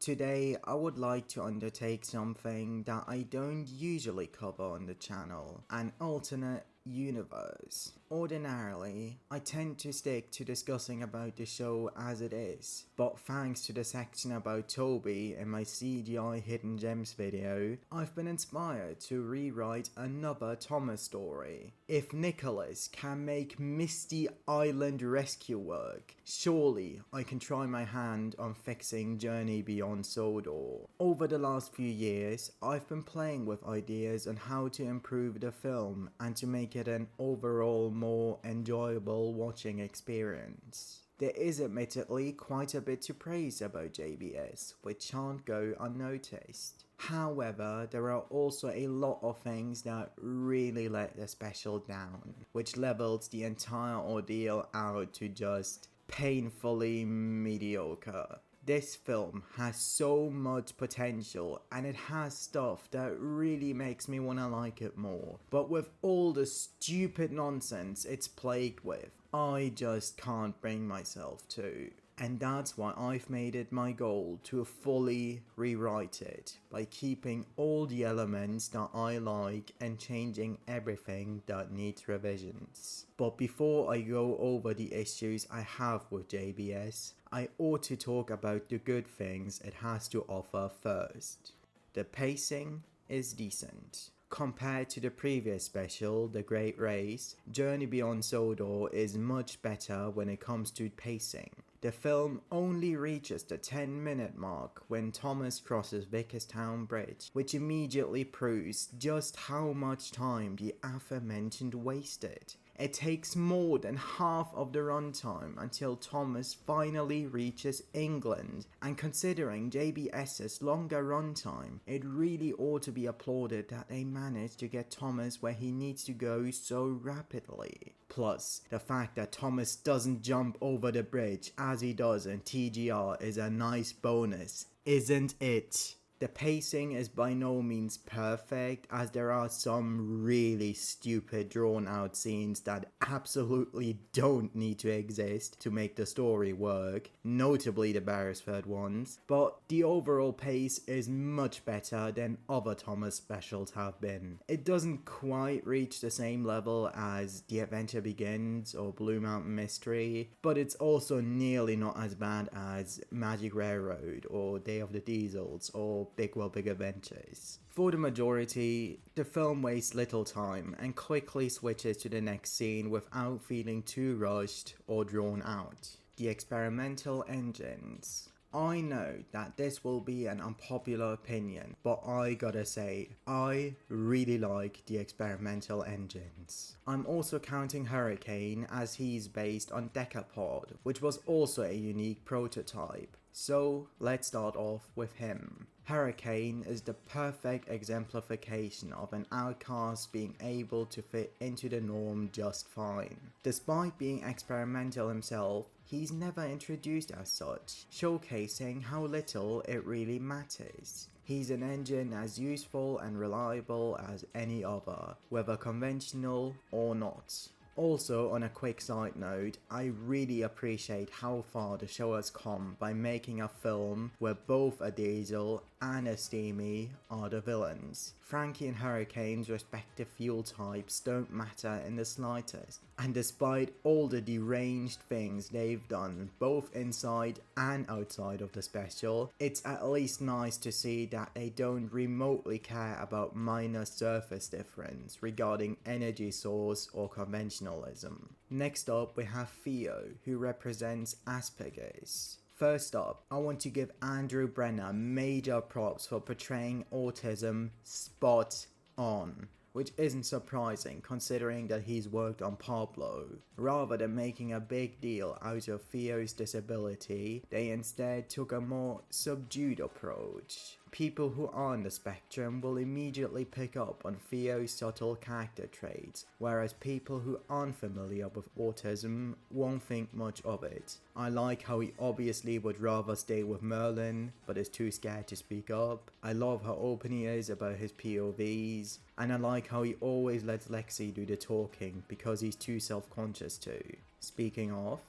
Today I would like to undertake something that I don't usually cover on the channel, an alternate universe. Ordinarily, I tend to stick to discussing about the show as it is, but thanks to the section about Toby in my CGI Hidden Gems video, I've been inspired to rewrite another Thomas story. If Nicholas can make Misty Island rescue work, surely I can try my hand on fixing Journey Beyond Sodor. Over the last few years, I've been playing with ideas on how to improve the film and to make it an overall more enjoyable watching experience. There is admittedly quite a bit to praise about JBS, which can't go unnoticed. However, there are also a lot of things that really let the special down, which levels the entire ordeal out to just painfully mediocre. This film has so much potential and it has stuff that really makes me wanna like it more. But with all the stupid nonsense it's plagued with, I just can't bring myself to. And that's why I've made it my goal to fully rewrite it by keeping all the elements that I like and changing everything that needs revisions. But before I go over the issues I have with JBS, I ought to talk about the good things it has to offer first. The pacing is decent. Compared to the previous special, The Great Race, Journey Beyond Sodor is much better when it comes to pacing. The film only reaches the 10-minute mark when Thomas crosses Vickerstown Bridge, which immediately proves just how much time the aforementioned wasted. It takes more than half of the runtime until Thomas finally reaches England, and considering JBS's longer runtime, it really ought to be applauded that they managed to get Thomas where he needs to go so rapidly. Plus, the fact that Thomas doesn't jump over the bridge as he does in TGR is a nice bonus, isn't it? The pacing is by no means perfect, as there are some really stupid drawn out scenes that absolutely don't need to exist to make the story work, notably the Beresford ones, but the overall pace is much better than other Thomas specials have been. It doesn't quite reach the same level as The Adventure Begins or Blue Mountain Mystery, but it's also nearly not as bad as Magic Railroad or Day of the Diesels or Big World Big Adventures. For the majority, the film wastes little time and quickly switches to the next scene without feeling too rushed or drawn out. The experimental engines. I know that this will be an unpopular opinion, but I gotta say, I really like the experimental engines. I'm also counting Hurricane as he's based on Decapod, which was also a unique prototype. So let's start off with him. Hurricane is the perfect exemplification of an outcast being able to fit into the norm just fine. Despite being experimental himself, he's never introduced as such, showcasing how little it really matters. He's an engine as useful and reliable as any other, whether conventional or not. Also, on a quick side note, I really appreciate how far the show has come by making a film where both a Diesel and a Steamy are the villains. Frankie and Hurricane's respective fuel types don't matter in the slightest, and despite all the deranged things they've done both inside and outside of the special, it's at least nice to see that they don't remotely care about minor surface difference regarding energy source or conventionalism. Next up we have Theo, who represents Asperger's. First up, I want to give Andrew Brenner major props for portraying autism spot on, which isn't surprising considering that he's worked on Pablo. Rather than making a big deal out of Theo's disability, they instead took a more subdued approach. People who are on the spectrum will immediately pick up on Theo's subtle character traits, whereas people who aren't familiar with autism won't think much of it. I like how he obviously would rather stay with Merlin, but is too scared to speak up. I love how open he is about his POVs, and I like how he always lets Lexi do the talking because he's too self-conscious to. Speaking of,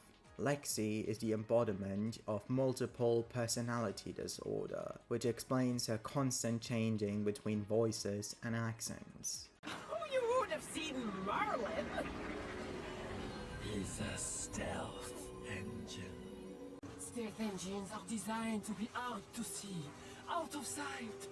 Lexi is the embodiment of multiple personality disorder, which explains her constant changing between voices and accents. Oh, you would have seen Merlin. He's a stealth engine. Stealth engines are designed to be hard to see, out of sight.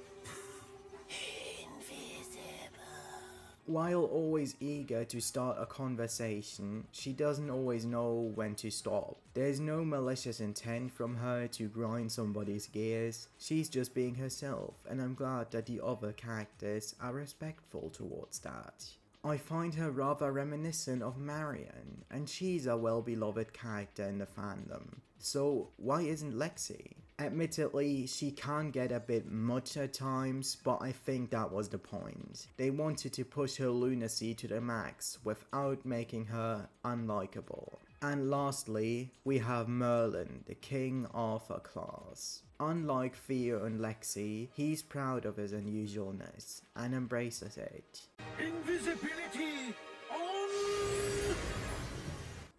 While always eager to start a conversation, she doesn't always know when to stop. There's no malicious intent from her to grind somebody's gears. She's just being herself, and I'm glad that the other characters are respectful towards that. I find her rather reminiscent of Marion, and she's a well-beloved character in the fandom. So why isn't Lexi? Admittedly, she can get a bit much at times, but I think that was the point. They wanted to push her lunacy to the max without making her unlikable. And lastly, we have Merlin, the King Arthur class. Unlike Theo and Lexi, he's proud of his unusualness and embraces it. Invisibility on!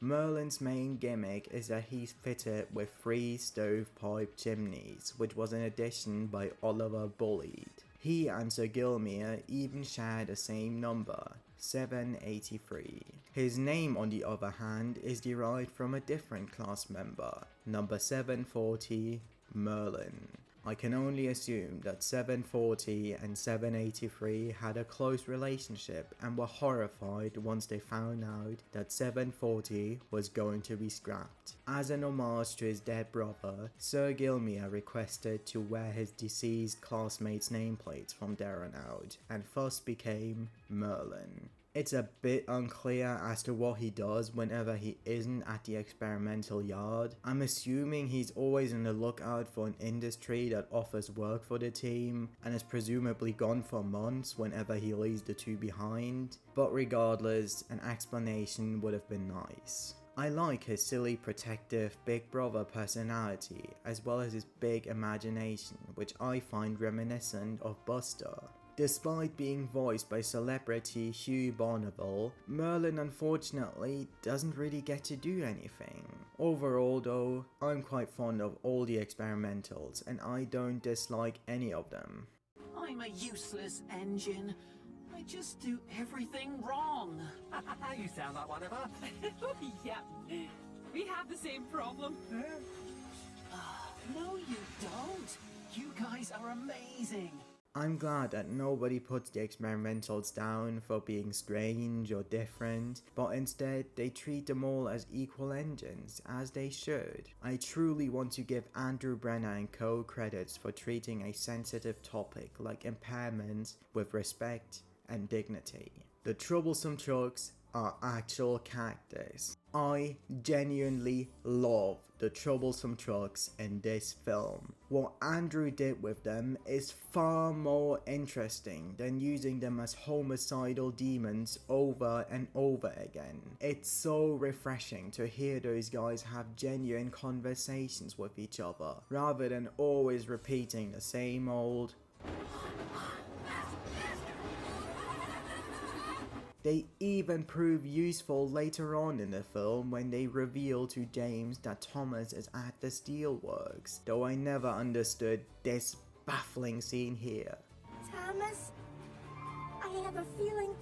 Merlin's main gimmick is that he's fitted with 3 stovepipe chimneys, which was an addition by Oliver Bullied. He and Sir Gilmere even share the same number, 783. His name, on the other hand, is derived from a different class member, number 740, Merlin. I can only assume that 740 and 783 had a close relationship and were horrified once they found out that 740 was going to be scrapped. As an homage to his dead brother, Sir Gilmere requested to wear his deceased classmates' nameplates from there on out, and thus became Merlin. It's a bit unclear as to what he does whenever he isn't at the experimental yard. I'm assuming he's always on the lookout for an industry that offers work for the team, and is presumably gone for months whenever he leaves the 2 behind. But regardless, an explanation would have been nice. I like his silly, protective, big brother personality, as well as his big imagination, which I find reminiscent of Buster. Despite being voiced by celebrity Hugh Bonneville, Merlin unfortunately doesn't really get to do anything. Overall though, I'm quite fond of all the experimentals, and I don't dislike any of them. I'm a useless engine. I just do everything wrong. You sound like one of us. Yeah, we have the same problem. No, you don't. You guys are amazing. I'm glad that nobody puts the experimentals down for being strange or different, but instead they treat them all as equal engines, as they should. I truly want to give Andrew Brenner and co credits for treating a sensitive topic like impairments with respect and dignity. The troublesome trucks are actual characters. I genuinely love the troublesome trucks in this film. What Andrew did with them is far more interesting than using them as homicidal demons over and over again. It's so refreshing to hear those guys have genuine conversations with each other, rather than always repeating the same old. They even prove useful later on in the film when they reveal to James that Thomas is at the steelworks, though I never understood this baffling scene here. Thomas, I have a feeling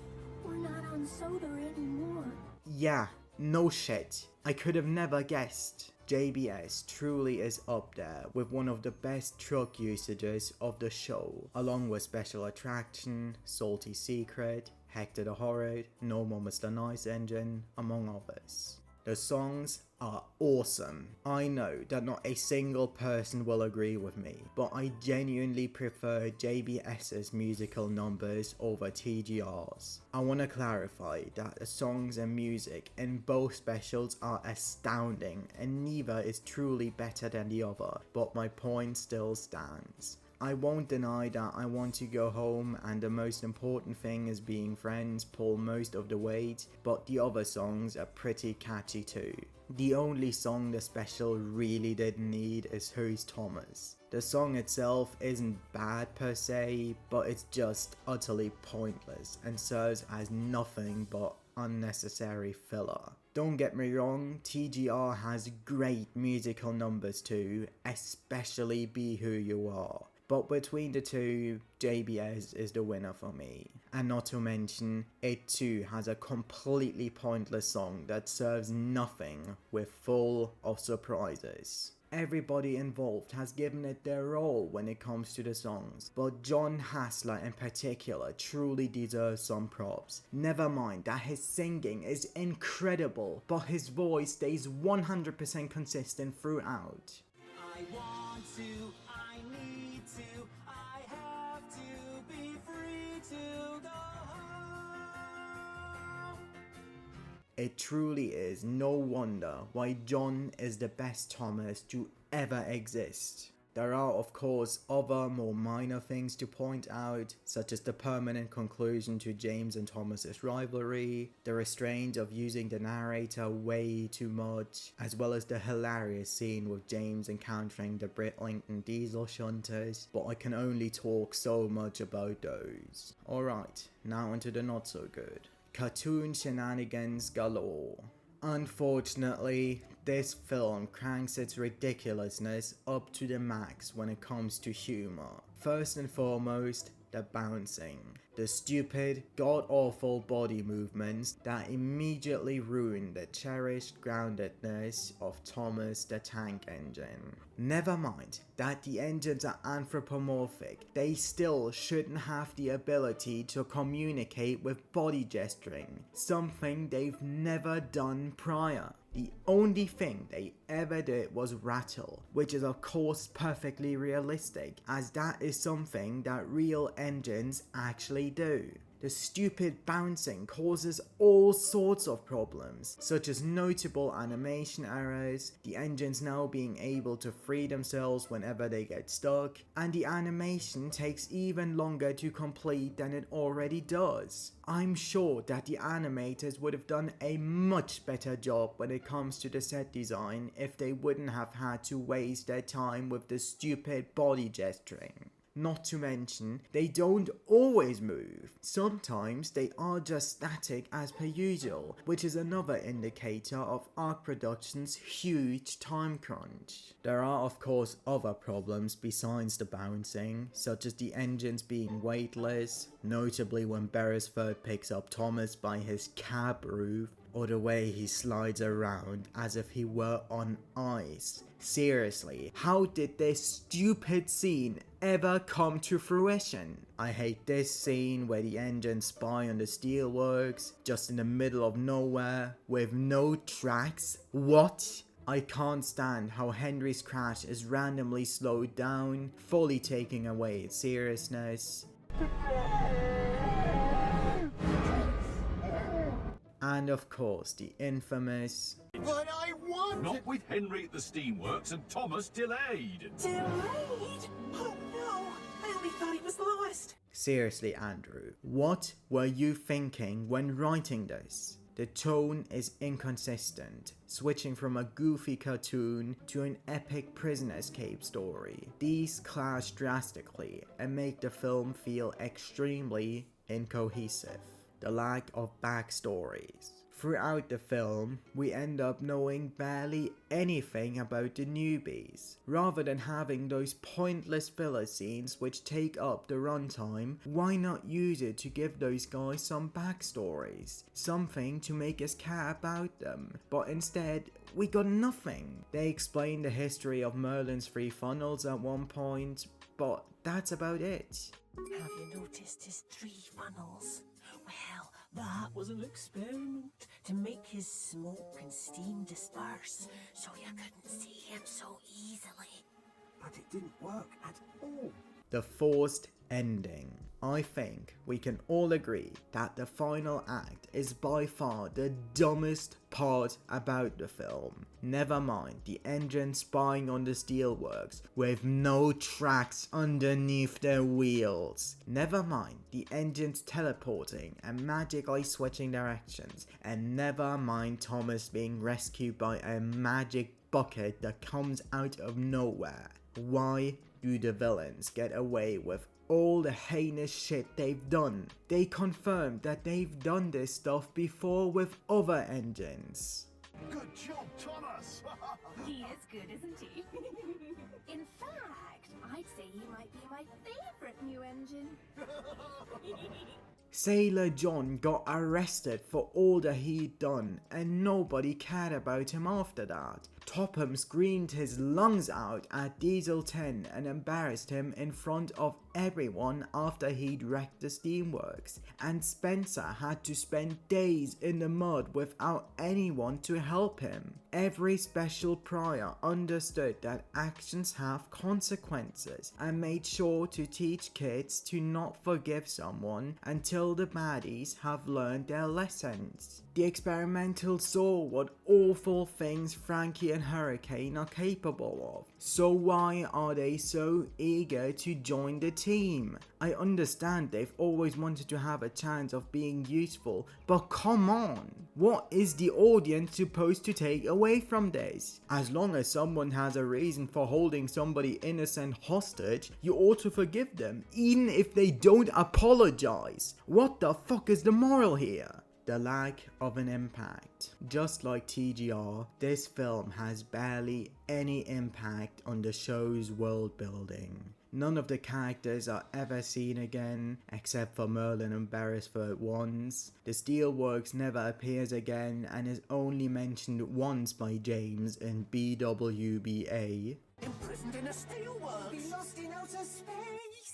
we're not on Sodor anymore. Yeah, no shit. I could have never guessed. JBS truly is up there with one of the best truck usages of the show, along with Special Attraction, Salty Secret, Hector the Horrid, No More Mr. Nice Engine, among others. The songs are awesome. I know that not a single person will agree with me, but I genuinely prefer JBS's musical numbers over TGR's. I want to clarify that the songs and music in both specials are astounding, and neither is truly better than the other, but my point still stands. I won't deny that I want to go home and the most important thing is being friends pull most of the weight, but the other songs are pretty catchy too. The only song the special really didn't need is Who's Thomas. The song itself isn't bad per se, but it's just utterly pointless and serves as nothing but unnecessary filler. Don't get me wrong, TGR has great musical numbers too, especially Be Who You Are. But between the two, JBS is the winner for me. And not to mention, it too has a completely pointless song that serves nothing with full of surprises. Everybody involved has given it their all when it comes to the songs, but John Hassler in particular truly deserves some props. Never mind that his singing is incredible, but his voice stays 100% consistent throughout. I want to, I need to, I have to be free to go home. It truly is no wonder why John is the best Thomas to ever exist. There are of course other more minor things to point out, such as the permanent conclusion to James and Thomas's rivalry, the restraint of using the narrator way too much, as well as the hilarious scene with James encountering the Britlington diesel shunters, but I can only talk so much about those. Alright, now onto the not so good. Cartoon shenanigans galore. Unfortunately, this film cranks its ridiculousness up to the max when it comes to humor. First and foremost, the bouncing. The stupid, god-awful body movements that immediately ruin the cherished groundedness of Thomas the Tank Engine. Never mind that the engines are anthropomorphic, they still shouldn't have the ability to communicate with body gesturing, something they've never done prior. The only thing they ever did was rattle, which is of course perfectly realistic, as that is something that real engines actually do. The stupid bouncing causes all sorts of problems, such as notable animation errors, the engines now being able to free themselves whenever they get stuck, and the animation takes even longer to complete than it already does. I'm sure that the animators would have done a much better job when it comes to the set design if they wouldn't have had to waste their time with the stupid body gesturing. Not to mention, they don't always move. Sometimes they are just static as per usual, which is another indicator of ARC Productions' huge time crunch. There are of course other problems besides the bouncing, such as the engines being weightless, notably when Beresford picks up Thomas by his cab roof, or the way he slides around as if he were on ice. Seriously, how did this stupid scene ever come to fruition? I hate this scene where the engines spy on the steelworks, just in the middle of nowhere, with no tracks. What? I can't stand how Henry's crash is randomly slowed down, fully taking away its seriousness. And of course, the infamous... But I want Not with Henry at the steamworks and Thomas delayed. Delayed? Oh no, I only thought he was lost. Seriously, Andrew, what were you thinking when writing this? The tone is inconsistent, switching from a goofy cartoon to an epic prison escape story. These clash drastically and make the film feel extremely incohesive. The lack of backstories. Throughout the film, we end up knowing barely anything about the newbies. Rather than having those pointless filler scenes which take up the runtime, why not use it to give those guys some backstories? Something to make us care about them. But instead, we got nothing. They explain the history of Merlin's 3 funnels at one point, but that's about it. Have you noticed his 3 funnels? Well, that was an experiment to make his smoke and steam disperse, so you couldn't see him so easily. But it didn't work at all. the forced ending. I think we can all agree that the final act is by far the dumbest part about the film. Never mind the engine spying on the steelworks with no tracks underneath their wheels. Never mind the engines teleporting and magically switching directions. And never mind Thomas being rescued by a magic bucket that comes out of nowhere. Why do the villains get away with all the heinous shit they've done? They confirmed that they've done this stuff before with other engines. Good job, Thomas! He is good, isn't he? In fact, I'd say he might be my favorite new engine. Sailor John got arrested for all that he'd done, and nobody cared about him after that. Topham screamed his lungs out at Diesel 10 and embarrassed him in front of everyone after he'd wrecked the steamworks, and Spencer had to spend days in the mud without anyone to help him. Every special prior understood that actions have consequences and made sure to teach kids to not forgive someone until the baddies have learned their lessons. The experimental saw what awful things Frankie and Hurricane are capable of. So why are they so eager to join the team? I understand they've always wanted to have a chance of being useful, but come on! What is the audience supposed to take away from this? As long as someone has a reason for holding somebody innocent hostage, you ought to forgive them, even if they don't apologize. What the fuck is the moral here? The lack of an impact. Just like TGR, this film has barely any impact on the show's world building. None of the characters are ever seen again, except for Merlin and Beresford once. The Steelworks never appears again and is only mentioned once by James in BWBA. Imprisoned in a steelworks! Be lost in outer space!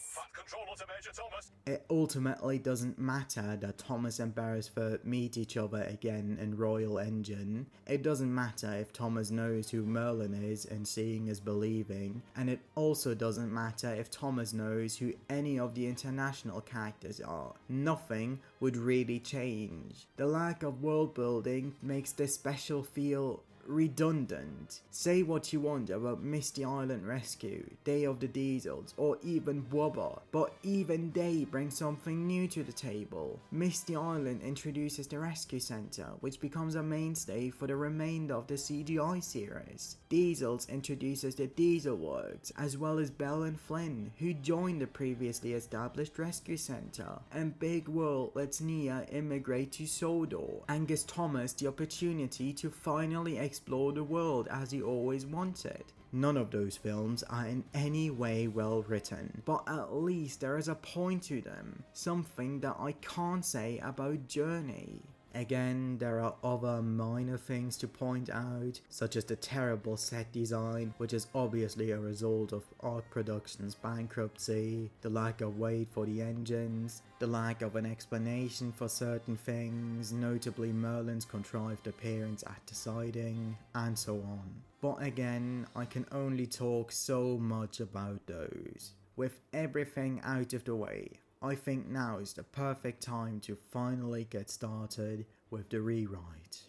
Controller to Major Thomas. It ultimately doesn't matter that Thomas and Beresford meet each other again in Royal Engine. It doesn't matter if Thomas knows who Merlin is and seeing is believing. And it also doesn't matter if Thomas knows who any of the international characters are. Nothing would really change. The lack of world building makes this special feel redundant. Say what you want about Misty Island Rescue, Day of the Diesels, or even Wubba, but even they bring something new to the table. Misty Island introduces the Rescue Center, which becomes a mainstay for the remainder of the CGI series. Diesels introduces the Diesel Works, as well as Belle and Flynn, who joined the previously established Rescue Center, and Big World lets Nia immigrate to Sodor, and gives Thomas the opportunity to finally explore the world as he always wanted. None of those films are in any way well written, but at least there is a point to them, something that I can't say about Journey. Again, there are other minor things to point out, such as the terrible set design, which is obviously a result of Arc Productions' bankruptcy, the lack of weight for the engines, the lack of an explanation for certain things, notably Merlin's contrived appearance at the siding, and so on. But again, I can only talk so much about those. With everything out of the way, I think now is the perfect time to finally get started with the rewrite.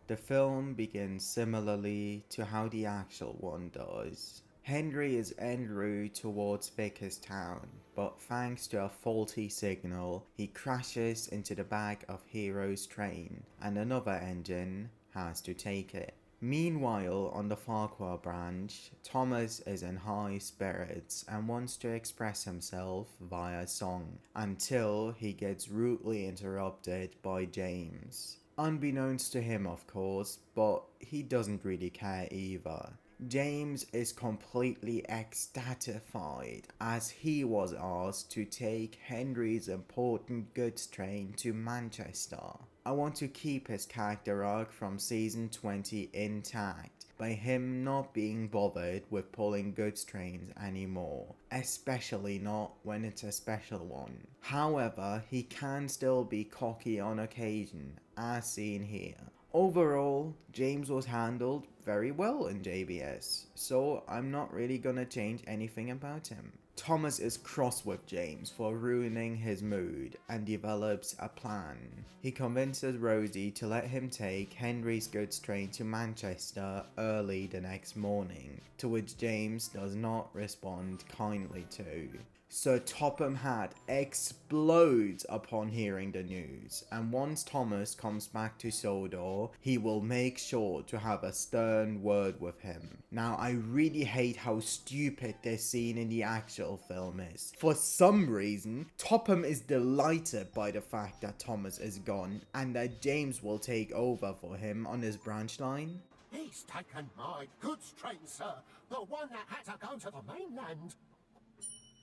The film begins similarly to how the actual one does. Henry is en route towards Vickerstown, but thanks to a faulty signal, he crashes into the back of Hero's train, and another engine has to take it. Meanwhile, on the Farquhar branch, Thomas is in high spirits and wants to express himself via song, until he gets rudely interrupted by James. Unbeknownst to him, of course, but he doesn't really care either. James is completely ecstatified as he was asked to take Henry's important goods train to Manchester. I want to keep his character arc from season 20 intact by him not being bothered with pulling goods trains anymore, especially not when it's a special one. However, he can still be cocky on occasion, as seen here. Overall, James was handled very well in JBS, so I'm not really gonna change anything about him. Thomas is cross with James for ruining his mood and develops a plan. He convinces Rosie to let him take Henry's goods train to Manchester early the next morning, to which James does not respond kindly to. Sir Topham Hatt explodes upon hearing the news, and once Thomas comes back to Sodor, he will make sure to have a stern word with him. Now, I really hate how stupid this scene in the actual film is. For some reason, Topham is delighted by the fact that Thomas is gone, and that James will take over for him on his branch line. He's taken my goods train, sir. The one that had to go to the mainland.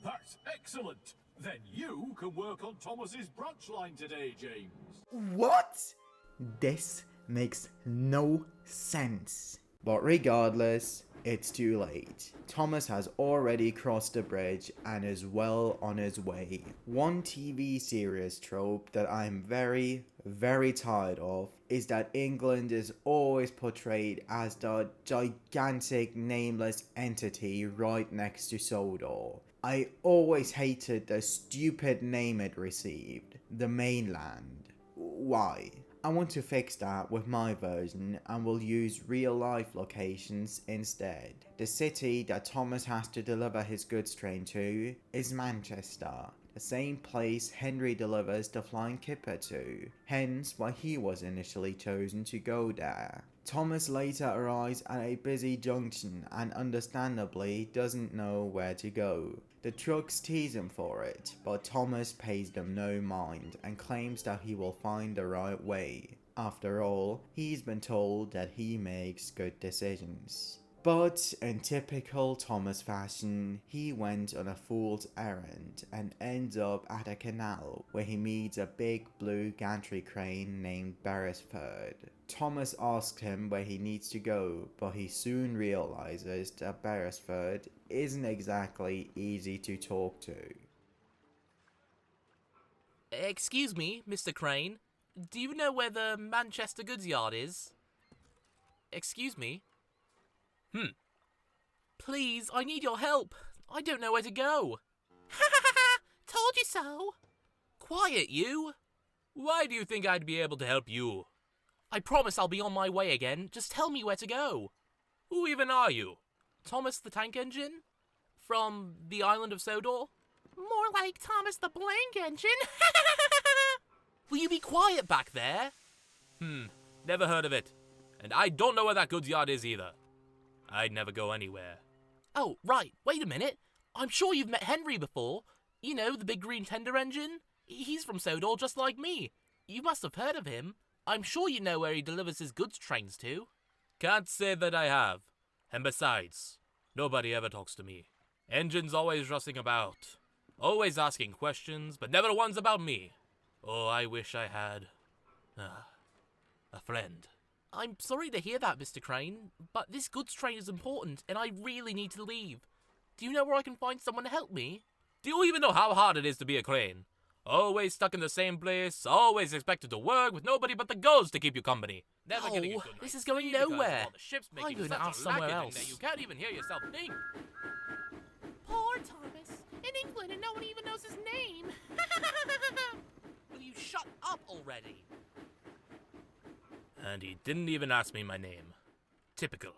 That's excellent. Then you can work on Thomas's branch line today, James. What? This makes no sense. But regardless, it's too late. Thomas has already crossed the bridge and is well on his way. One TV series trope that I'm very, very tired of is that England is always portrayed as the gigantic nameless entity right next to Sodor. I always hated the stupid name it received, the mainland. Why? I want to fix that with my version and will use real life locations instead. The city that Thomas has to deliver his goods train to is Manchester, the same place Henry delivers the flying kipper to, hence why he was initially chosen to go there. Thomas later arrives at a busy junction and understandably doesn't know where to go. The trucks tease him for it, but Thomas pays them no mind and claims that he will find the right way. After all, he's been told that he makes good decisions. But in typical Thomas fashion, he went on a fool's errand and ends up at a canal where he meets a big blue gantry crane named Beresford. Thomas asks him where he needs to go, but he soon realizes that Beresford isn't exactly easy to talk to. Excuse me, Mr. Crane. Do you know where the Manchester goods yard is? Excuse me? Please, I need your help. I don't know where to go. Ha ha ha ha! Told you so! Quiet, you! Why do you think I'd be able to help you? I promise I'll be on my way again. Just tell me where to go. Who even are you? Thomas the Tank Engine? From the island of Sodor? More like Thomas the Blank Engine. Will you be quiet back there? Never heard of it. And I don't know where that goods yard is either. I'd never go anywhere. Oh, right. Wait a minute. I'm sure you've met Henry before. You know, the big green tender engine? He's from Sodor just like me. You must have heard of him. I'm sure you know where he delivers his goods trains to. Can't say that I have. And besides, nobody ever talks to me. Engine's always rushing about. Always asking questions, but never ones about me. Oh, I wish I had... a friend. I'm sorry to hear that, Mr. Crane, but this goods train is important, and I really need to leave. Do you know where I can find someone to help me? Do you even know how hard it is to be a crane? Always stuck in the same place, always expected to work with nobody but the ghosts to keep you company. Never getting a good night's this is going sleep because nowhere. all the ships I'm making going to such a ask somewhere racket else. that you can't even hear yourself think. Poor Thomas. In England, and no one even knows his name. Will you shut up already? And he didn't even ask me my name. Typical.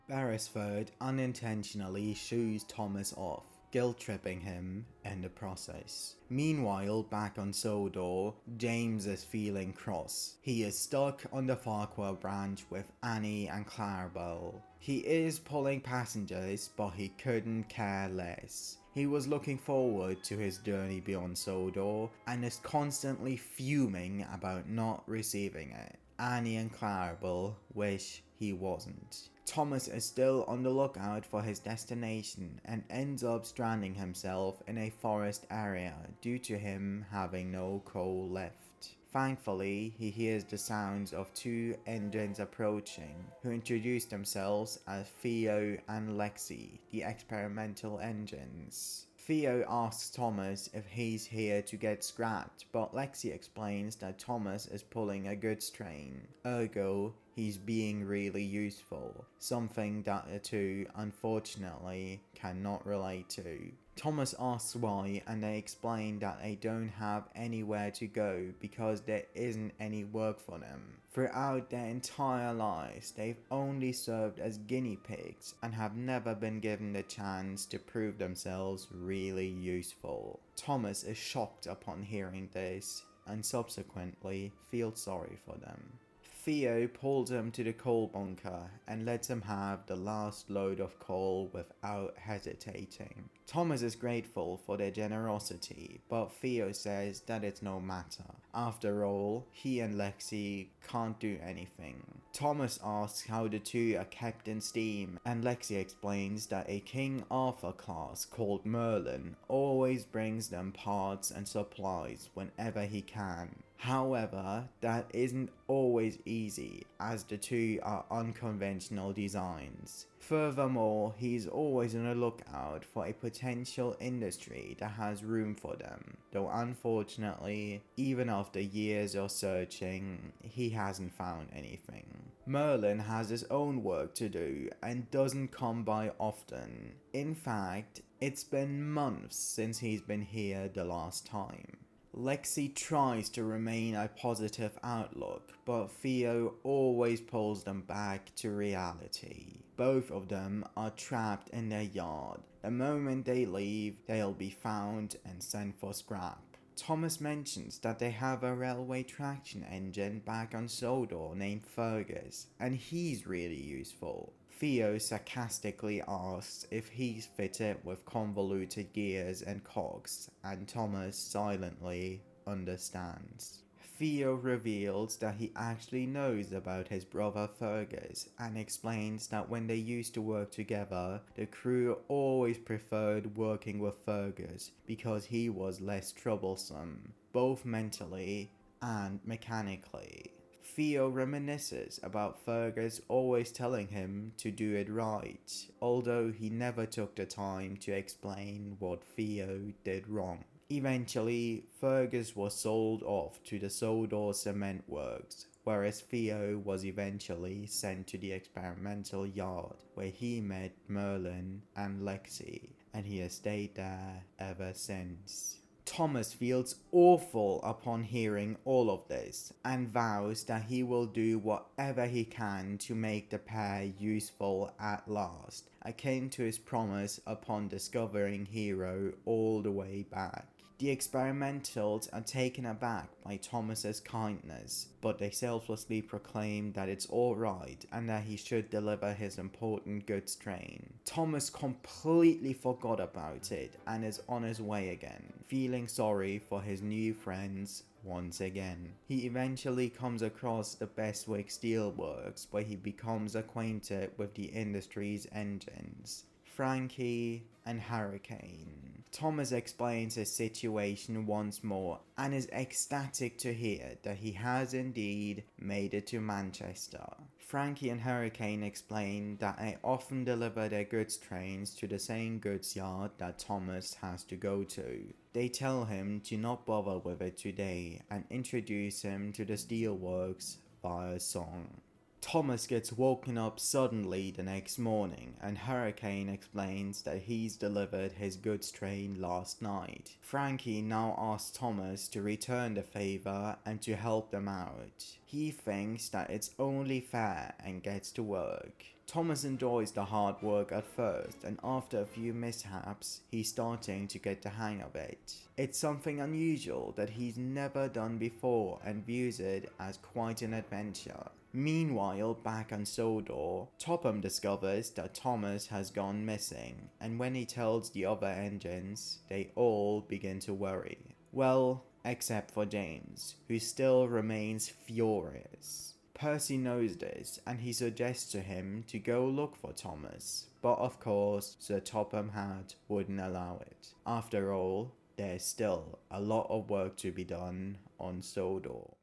Beresford unintentionally shoos Thomas off, guilt-tripping him in the process. Meanwhile, back on Sodor, James is feeling cross. He is stuck on the Farquhar branch with Annie and Clarabelle. He is pulling passengers, but he couldn't care less. He was looking forward to his journey beyond Sodor and is constantly fuming about not receiving it. Annie and Clarabelle wish he wasn't. Thomas is still on the lookout for his destination and ends up stranding himself in a forest area due to him having no coal left. Thankfully, he hears the sounds of two engines approaching, who introduce themselves as Theo and Lexi, the experimental engines. Theo asks Thomas if he's here to get scrapped, but Lexi explains that Thomas is pulling a goods train, ergo he's being really useful, something that the two unfortunately cannot relate to. Thomas asks why, and they explain that they don't have anywhere to go because there isn't any work for them. Throughout their entire lives, they've only served as guinea pigs and have never been given the chance to prove themselves really useful. Thomas is shocked upon hearing this and subsequently feels sorry for them. Theo pulls him to the coal bunker and lets him have the last load of coal without hesitating. Thomas is grateful for their generosity, but Theo says that it's no matter. After all, he and Lexi can't do anything. Thomas asks how the two are kept in steam, and Lexi explains that a King Arthur class called Merlin always brings them parts and supplies whenever he can. However, that isn't always easy, as the two are unconventional designs. Furthermore, he's always on the lookout for a potential industry that has room for them, though unfortunately, even after years of searching, he hasn't found anything. Merlin has his own work to do and doesn't come by often. In fact, it's been months since he's been here the last time. Lexi tries to remain a positive outlook, but Theo always pulls them back to reality. Both of them are trapped in their yard. The moment they leave, they'll be found and sent for scrap. Thomas mentions that they have a railway traction engine back on Sodor named Fergus, and he's really useful. Theo sarcastically asks if he's fitted with convoluted gears and cogs, and Thomas silently understands. Theo reveals that he actually knows about his brother Fergus and explains that when they used to work together, the crew always preferred working with Fergus because he was less troublesome, both mentally and mechanically. Theo reminisces about Fergus always telling him to do it right, although he never took the time to explain what Theo did wrong. Eventually, Fergus was sold off to the Sodor cement works, whereas Theo was eventually sent to the experimental yard, where he met Merlin and Lexi, and he has stayed there ever since. Thomas feels awful upon hearing all of this, and vows that he will do whatever he can to make the pair useful at last, akin to his promise upon discovering Hero all the way back. The experimentals are taken aback by Thomas's kindness, but they selflessly proclaim that it's alright and that he should deliver his important goods train. Thomas completely forgot about it and is on his way again, feeling sorry for his new friends once again. He eventually comes across the Bestwick Steelworks, where he becomes acquainted with the industry's engines, Frankie and Hurricane. Thomas explains his situation once more and is ecstatic to hear that he has indeed made it to Manchester. Frankie and Hurricane explain that they often deliver their goods trains to the same goods yard that Thomas has to go to. They tell him to not bother with it today and introduce him to the steelworks via song. Thomas gets woken up suddenly the next morning, and Hurricane explains that he's delivered his goods train last night. Frankie now asks Thomas to return the favor and to help them out. He thinks that it's only fair and gets to work. Thomas enjoys the hard work at first, and after a few mishaps, he's starting to get the hang of it. It's something unusual that he's never done before and views it as quite an adventure. Meanwhile, back on Sodor, Topham discovers that Thomas has gone missing, and when he tells the other engines, they all begin to worry. Well, except for James, who still remains furious. Percy knows this, and he suggests to him to go look for Thomas, but of course, Sir Topham Hatt wouldn't allow it. After all, there's still a lot of work to be done on Sodor.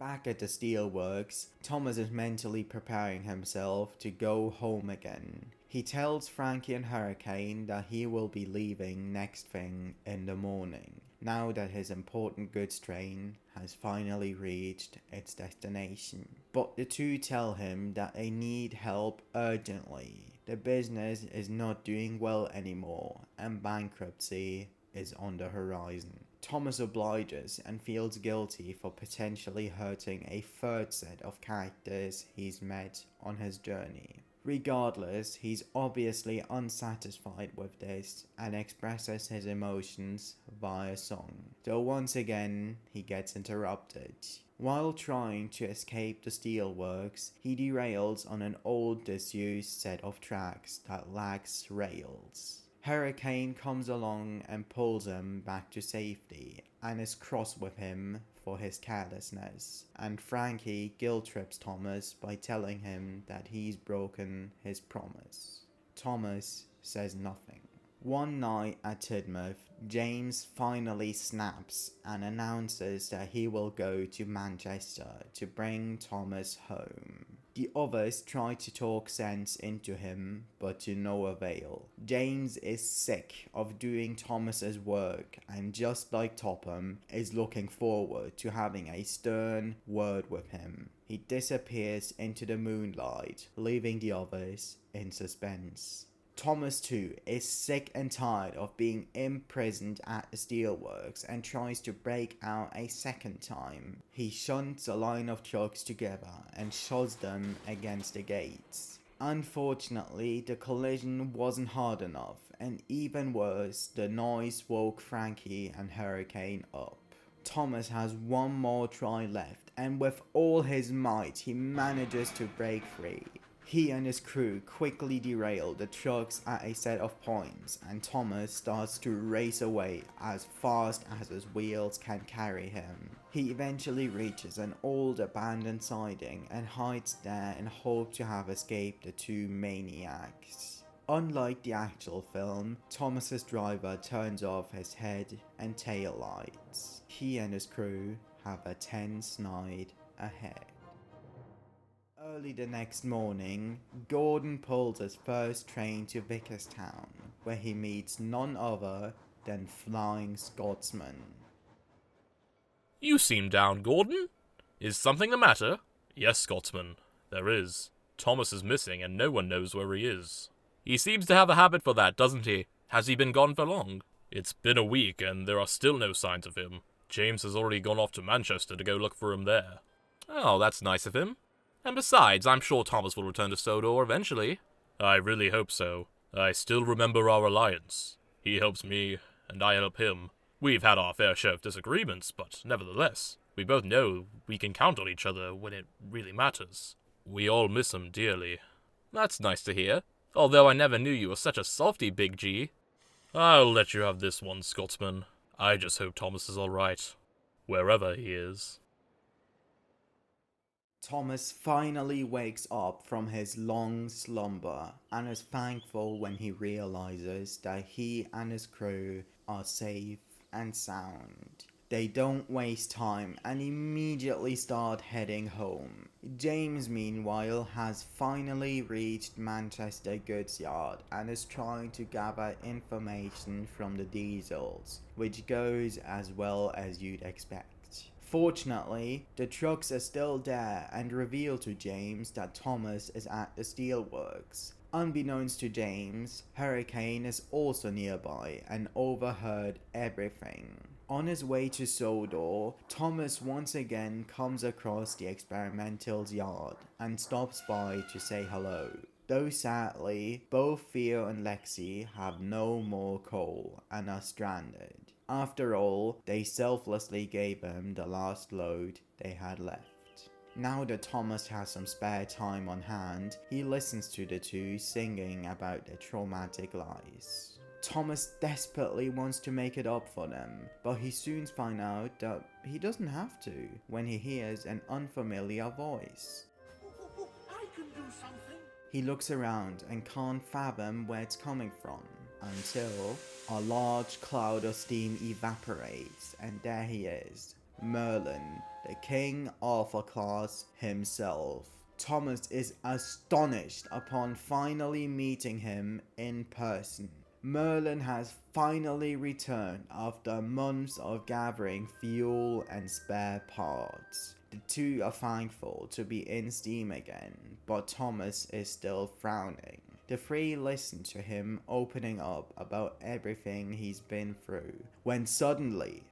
Back at the steelworks, Thomas is mentally preparing himself to go home again. He tells Frankie and Hurricane that he will be leaving next thing in the morning, now that his important goods train has finally reached its destination. But the two tell him that they need help urgently. The business is not doing well anymore and bankruptcy is on the horizon. Thomas obliges and feels guilty for potentially hurting a third set of characters he's met on his journey. Regardless, he's obviously unsatisfied with this and expresses his emotions via song. Though once again, he gets interrupted. While trying to escape the steelworks, he derails on an old disused set of tracks that lacks rails. Hurricane comes along and pulls him back to safety and is cross with him for his carelessness, and Frankie guilt-trips Thomas by telling him that he's broken his promise. Thomas says nothing. One night at Tidmouth, James finally snaps and announces that he will go to Manchester to bring Thomas home. The others try to talk sense into him, but to no avail. James is sick of doing Thomas's work and, just like Topham, is looking forward to having a stern word with him. He disappears into the moonlight, leaving the others in suspense. Thomas too is sick and tired of being imprisoned at the steelworks and tries to break out a second time. He shunts a line of trucks together and shoves them against the gates. Unfortunately, the collision wasn't hard enough, and even worse, the noise woke Frankie and Hurricane up. Thomas has one more try left, and with all his might, he manages to break free. He and his crew quickly derail the trucks at a set of points, and Thomas starts to race away as fast as his wheels can carry him. He eventually reaches an old abandoned siding and hides there in hope to have escaped the two maniacs. Unlike the actual film, Thomas's driver turns off his head and tail lights. He and his crew have a tense night ahead. Early the next morning, Gordon pulls his first train to Vickerstown, where he meets none other than Flying Scotsman. You seem down, Gordon. Is something the matter? Yes, Scotsman, there is. Thomas is missing and no one knows where he is. He seems to have a habit for that, doesn't he? Has he been gone for long? It's been a week and there are still no signs of him. James has already gone off to Manchester to go look for him there. Oh, that's nice of him. And besides, I'm sure Thomas will return to Sodor eventually. I really hope so. I still remember our alliance. He helps me, and I help him. We've had our fair share of disagreements, but nevertheless, we both know we can count on each other when it really matters. We all miss him dearly. That's nice to hear, although I never knew you were such a softy, Big G. I'll let you have this one, Scotsman. I just hope Thomas is alright, wherever he is. Thomas finally wakes up from his long slumber and is thankful when he realizes that he and his crew are safe and sound. They don't waste time and immediately start heading home. James, meanwhile, has finally reached Manchester goods yard and is trying to gather information from the diesels, which goes as well as you'd expect. Fortunately, the trucks are still there and reveal to James that Thomas is at the steelworks. Unbeknownst to James, Hurricane is also nearby and overheard everything. On his way to Sodor, Thomas once again comes across the experimental's yard and stops by to say hello. Though sadly, both Theo and Lexi have no more coal and are stranded. After all, they selflessly gave him the last load they had left. Now that Thomas has some spare time on hand, he listens to the two singing about their traumatic lives. Thomas desperately wants to make it up for them, but he soon finds out that he doesn't have to when he hears an unfamiliar voice. I can do something. He looks around and can't fathom where it's coming from, until a large cloud of steam evaporates and there he is, Merlin, the King Arthur class himself. Thomas is astonished upon finally meeting him in person. Merlin has finally returned after months of gathering fuel and spare parts. The two are thankful to be in steam again, but Thomas is still frowning. The three listen to him opening up about everything he's been through, when suddenly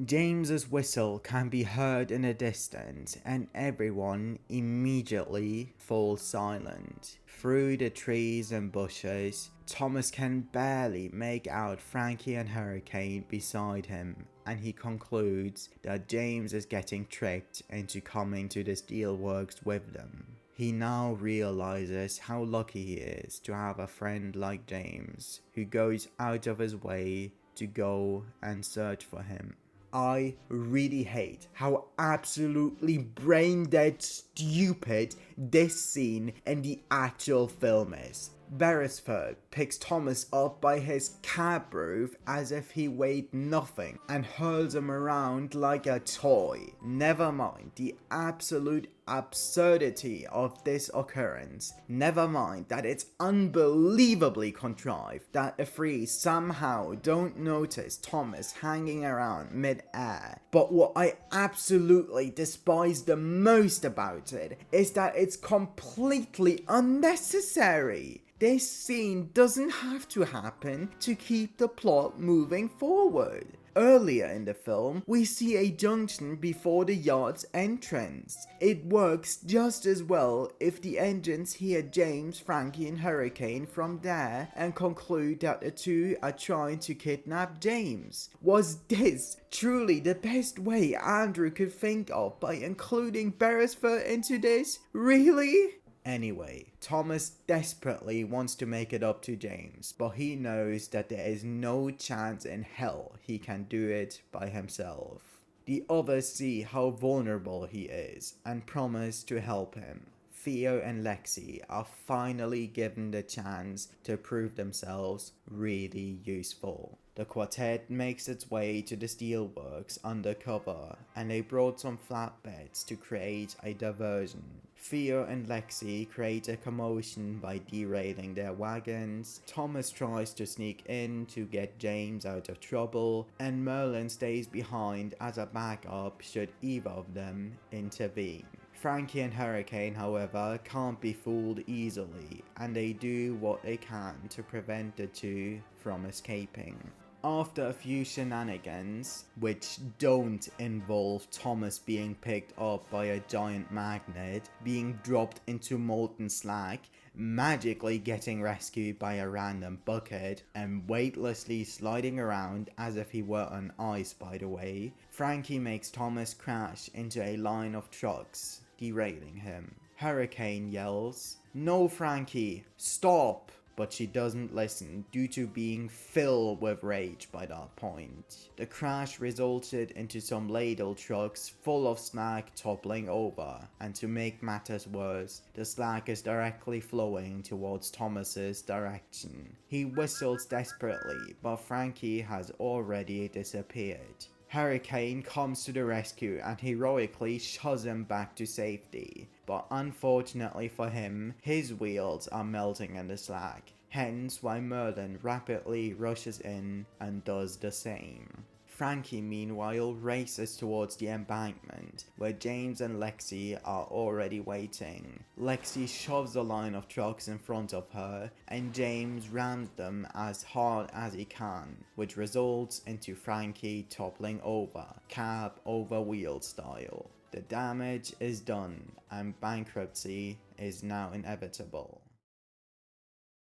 James's whistle can be heard in the distance and everyone immediately falls silent. Through the trees and bushes, Thomas can barely make out Frankie and Hurricane beside him, and he concludes that James is getting tricked into coming to the steelworks with them. He now realizes how lucky he is to have a friend like James, who goes out of his way to go and search for him. I really hate how absolutely brain-dead stupid this scene in the actual film is. Beresford picks Thomas up by his cab roof as if he weighed nothing and hurls him around like a toy. Never mind the absolute absurdity of this occurrence. Never mind that it's unbelievably contrived that the three somehow don't notice Thomas hanging around mid-air. But what I absolutely despise the most about it is that it's completely unnecessary. This scene doesn't have to happen to keep the plot moving forward. Earlier in the film, we see a junction before the yacht's entrance. It works just as well if the engines hear James, Frankie and Hurricane from there and conclude that the two are trying to kidnap James. Was this truly the best way Andrew could think of by including Beresford into this? Really? Anyway, Thomas desperately wants to make it up to James, but he knows that there is no chance in hell he can do it by himself. The others see how vulnerable he is and promise to help him. Theo and Lexi are finally given the chance to prove themselves really useful. The quartet makes its way to the steelworks undercover, and they brought some flatbeds to create a diversion. Theo and Lexi create a commotion by derailing their wagons. Thomas tries to sneak in to get James out of trouble, and Merlin stays behind as a backup should either of them intervene. Frankie and Hurricane, however, can't be fooled easily, and they do what they can to prevent the two from escaping. After a few shenanigans, which don't involve Thomas being picked up by a giant magnet, being dropped into molten slag, magically getting rescued by a random bucket, and weightlessly sliding around as if he were on ice, by the way, Frankie makes Thomas crash into a line of trucks, derailing him. Hurricane yells, "No, Frankie, stop!" But she doesn't listen due to being filled with rage by that point. The crash resulted into some ladle trucks full of slag toppling over, and to make matters worse, the slag is directly flowing towards Thomas's direction. He whistles desperately, but Frankie has already disappeared. Hurricane comes to the rescue and heroically shoves him back to safety, but unfortunately for him, his wheels are melting in the slag, hence why Merlin rapidly rushes in and does the same. Frankie meanwhile races towards the embankment, where James and Lexi are already waiting. Lexi shoves a line of trucks in front of her, and James rams them as hard as he can, which results into Frankie toppling over, cab over wheel style. The damage is done, and bankruptcy is now inevitable.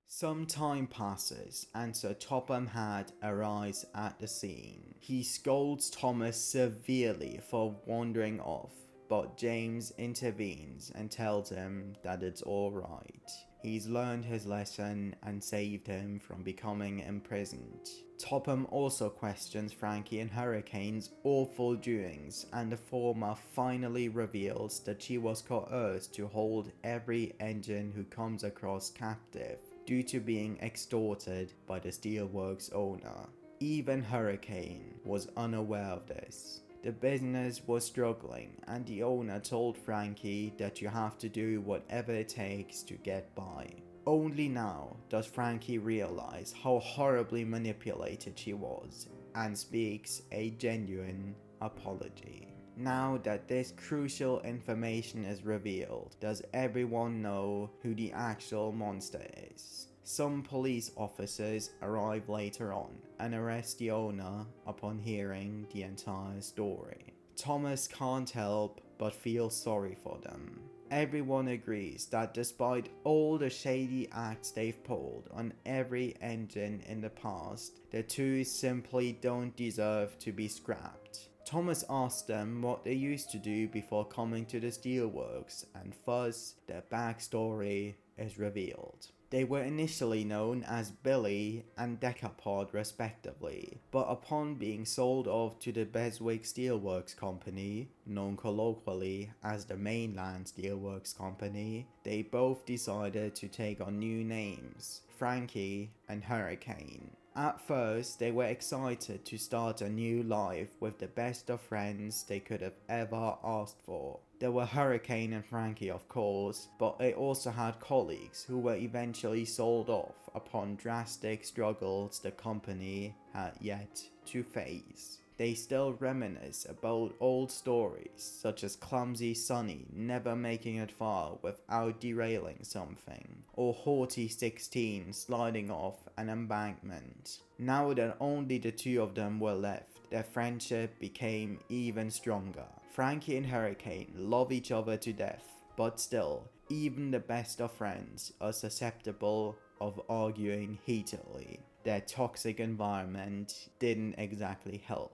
Some time passes and Sir Topham Hatt arrives at the scene. He scolds Thomas severely for wandering off, but James intervenes and tells him that it's alright. He's learned his lesson and saved him from becoming imprisoned. Topham also questions Frankie and Hurricane's awful doings, and the former finally reveals that she was coerced to hold every engine who comes across captive, due to being extorted by the steelworks owner. Even Hurricane was unaware of this. The business was struggling, and the owner told Frankie that you have to do whatever it takes to get by. Only now does Frankie realize how horribly manipulated she was, and speaks a genuine apology. Now that this crucial information is revealed, does everyone know who the actual monster is? Some police officers arrive later on and arrest the owner upon hearing the entire story. Thomas can't help but feel sorry for them. Everyone agrees that despite all the shady acts they've pulled on every engine in the past, the two simply don't deserve to be scrapped. Thomas asks them what they used to do before coming to the steelworks, and thus their backstory is revealed. They were initially known as Billy and Decapod respectively, but upon being sold off to the Beswick Steelworks Company, known colloquially as the Mainland Steelworks Company, they both decided to take on new names, Frankie and Hurricane. At first, they were excited to start a new life with the best of friends they could have ever asked for. There were Hurricane and Frankie, of course, but they also had colleagues who were eventually sold off upon drastic struggles the company had yet to face. They still reminisce about old stories, such as clumsy Sonny never making it far without derailing something, or haughty 16 sliding off an embankment. Now that only the two of them were left, their friendship became even stronger. Frankie and Hurricane love each other to death, but still, even the best of friends are susceptible of arguing heatedly. Their toxic environment didn't exactly help.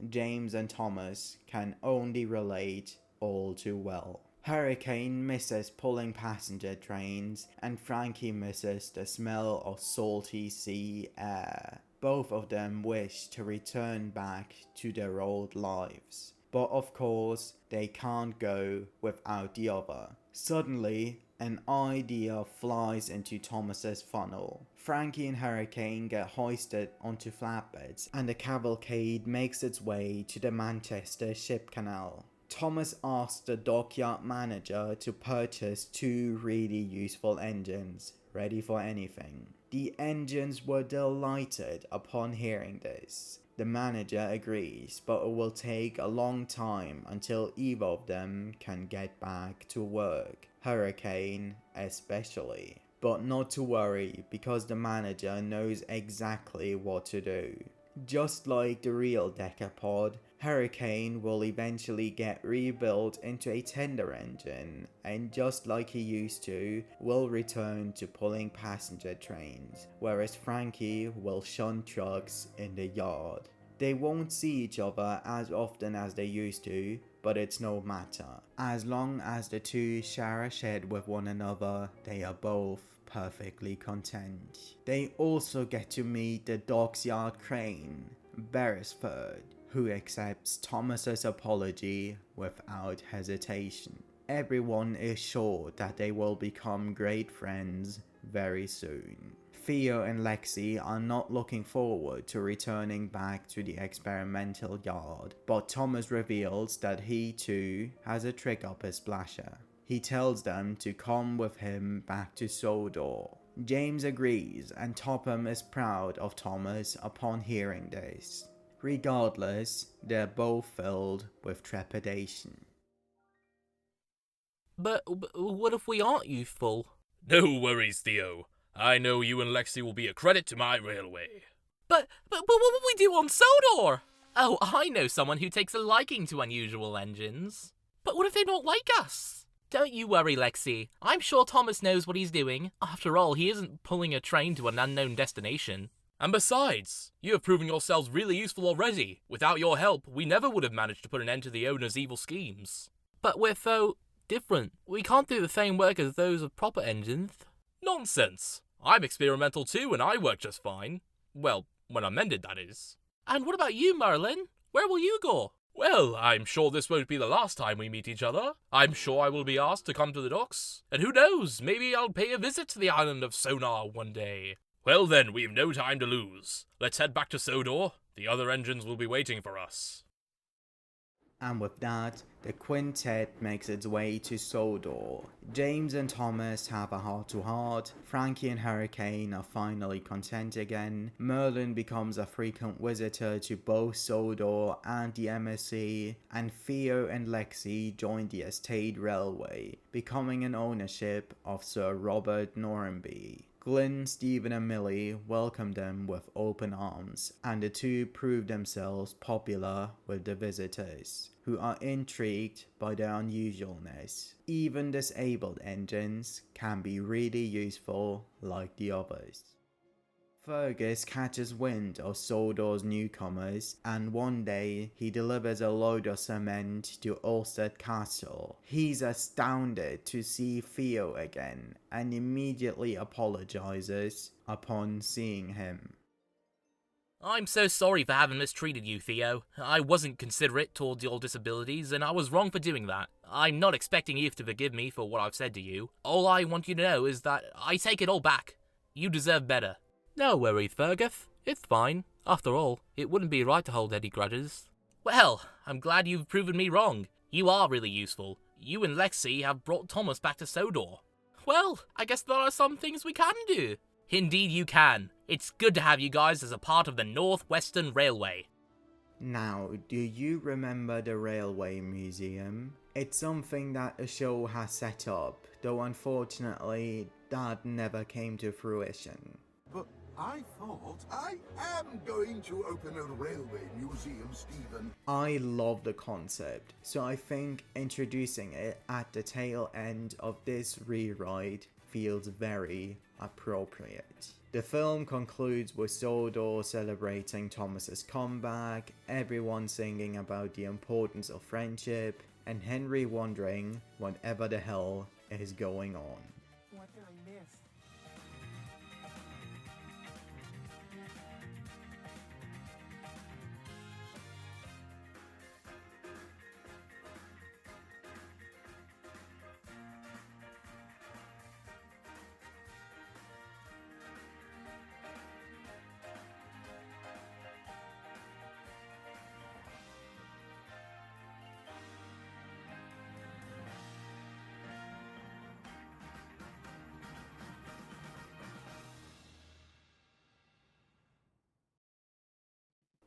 James and Thomas can only relate all too well. Hurricane misses pulling passenger trains, and Frankie misses the smell of salty sea air. Both of them wish to return back to their old lives, but of course they can't go without the other. Suddenly, an idea flies into Thomas's funnel. Frankie and Hurricane get hoisted onto flatbeds, and the cavalcade makes its way to the Manchester Ship Canal. Thomas asks the dockyard manager to purchase 2 really useful engines, ready for anything. The engines were delighted upon hearing this. The manager agrees, but it will take a long time until either of them can get back to work. Hurricane especially. But not to worry, because the manager knows exactly what to do. Just like the real Decapod, Hurricane will eventually get rebuilt into a tender engine, and just like he used to, will return to pulling passenger trains, whereas Frankie will shun trucks in the yard. They won't see each other as often as they used to, but it's no matter. As long as the two share a shed with one another, they are both perfectly content. They also get to meet the docks yard crane, Beresford, who accepts Thomas's apology without hesitation. Everyone is sure that they will become great friends very soon. Theo and Lexi are not looking forward to returning back to the experimental yard, but Thomas reveals that he too has a trick up his splasher. He tells them to come with him back to Sodor. James agrees, and Topham is proud of Thomas upon hearing this. Regardless, they're both filled with trepidation. But what if we aren't youthful? No worries, Theo. I know you and Lexi will be a credit to my railway. But what would we do on Sodor? Oh, I know someone who takes a liking to unusual engines. But what if they don't like us? Don't you worry, Lexi. I'm sure Thomas knows what he's doing. After all, he isn't pulling a train to an unknown destination. And besides, you have proven yourselves really useful already. Without your help, we never would have managed to put an end to the owner's evil schemes. But we're so different. We can't do the same work as those of proper engines. Nonsense. I'm experimental too, and I work just fine. Well, when I'm mended, that is. And what about you, Merlin? Where will you go? Well, I'm sure this won't be the last time we meet each other. I'm sure I will be asked to come to the docks. And who knows, maybe I'll pay a visit to the island of Sonar one day. Well then, we've no time to lose. Let's head back to Sodor. The other engines will be waiting for us. And with that, the quintet makes its way to Sodor. James and Thomas have a heart-to-heart, Frankie and Hurricane are finally content again, Merlin becomes a frequent visitor to both Sodor and the MSC, and Theo and Lexi join the Estate Railway, becoming an ownership of Sir Robert Norrenby. Glyn, Stephen and Millie welcome them with open arms, and the two prove themselves popular with the visitors, who are intrigued by their unusualness. Even disabled engines can be really useful like the others. Fergus catches wind of Sodor's newcomers, and one day he delivers a load of cement to Ulstead Castle. He's astounded to see Theo again and immediately apologizes upon seeing him. I'm so sorry for having mistreated you, Theo. I wasn't considerate towards your disabilities, and I was wrong for doing that. I'm not expecting you to forgive me for what I've said to you. All I want you to know is that I take it all back. You deserve better. No worries, Fergus. It's fine. After all, it wouldn't be right to hold any grudges. Well, I'm glad you've proven me wrong. You are really useful. You and Lexi have brought Thomas back to Sodor. Well, I guess there are some things we can do. Indeed you can. It's good to have you guys as a part of the North Western Railway. Now, do you remember the Railway Museum? It's something that the show has set up, though unfortunately that never came to fruition. But I thought I am going to open a railway museum, Stephen. I love the concept, so I think introducing it at the tail end of this rewrite feels very appropriate. The film concludes with Sodor celebrating Thomas's comeback, everyone singing about the importance of friendship, and Henry wondering whatever the hell is going on. What did I miss?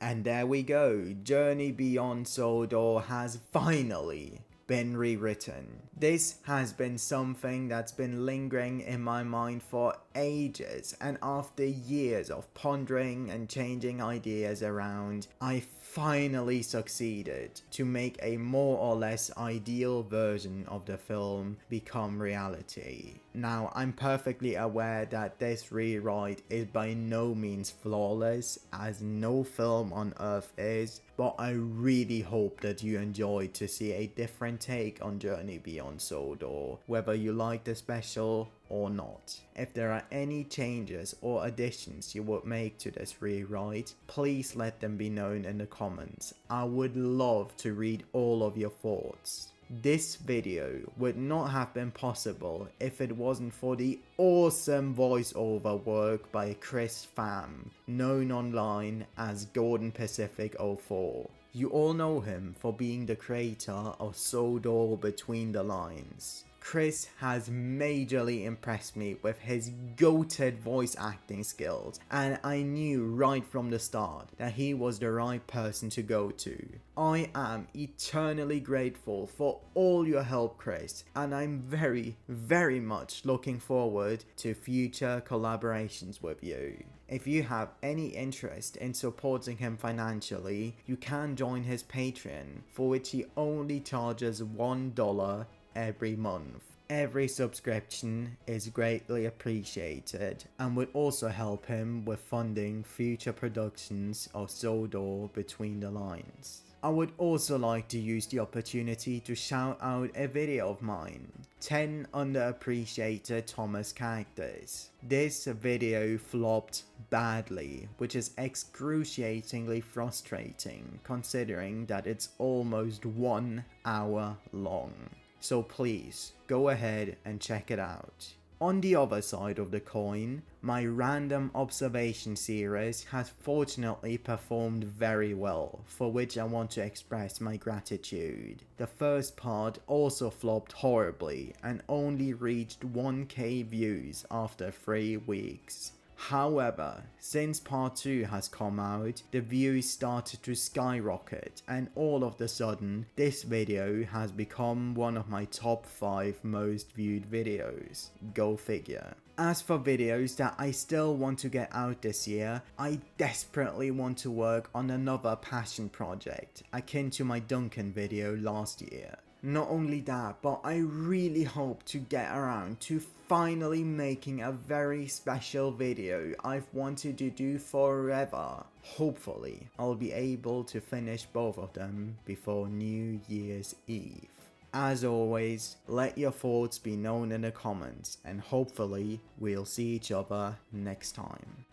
And there we go, Journey Beyond Sodor has finally been rewritten. This has been something that's been lingering in my mind for ages, and after years of pondering and changing ideas around, I finally succeeded to make a more or less ideal version of the film become reality. Now, I'm perfectly aware that this rewrite is by no means flawless, as no film on earth is, but I really hope that you enjoyed to see a different take on Journey Beyond Sodor, whether you like the special or not. If there are any changes or additions you would make to this rewrite, please let them be known in the comments. I would love to read all of your thoughts. This video would not have been possible if it wasn't for the awesome voiceover work by Chris Pham, known online as Gordon Pacific 04. You all know him for being the creator of Sodor Between the Lines. Chris has majorly impressed me with his goated voice acting skills, and I knew right from the start that he was the right person to go to. I am eternally grateful for all your help, Chris, and I'm very much looking forward to future collaborations with you. If you have any interest in supporting him financially, you can join his Patreon, for which he only charges $1 every month. Every subscription is greatly appreciated and would also help him with funding future productions of Sodor Between the Lines. I would also like to use the opportunity to shout out a video of mine, 10 underappreciated Thomas characters. This video flopped badly, which is excruciatingly frustrating considering that it's almost 1 hour long. So please, go ahead and check it out. On the other side of the coin, my random observation series has fortunately performed very well, for which I want to express my gratitude. The first part also flopped horribly and only reached 1k views after 3 weeks. However, since part 2 has come out, the views started to skyrocket, and all of a sudden, this video has become one of my top 5 most viewed videos. Go figure. As for videos that I still want to get out this year, I desperately want to work on another passion project, akin to my Duncan video last year. Not only that, but I really hope to get around to finally making a very special video I've wanted to do forever. Hopefully, I'll be able to finish both of them before New Year's Eve. As always, let your thoughts be known in the comments, and hopefully we'll see each other next time.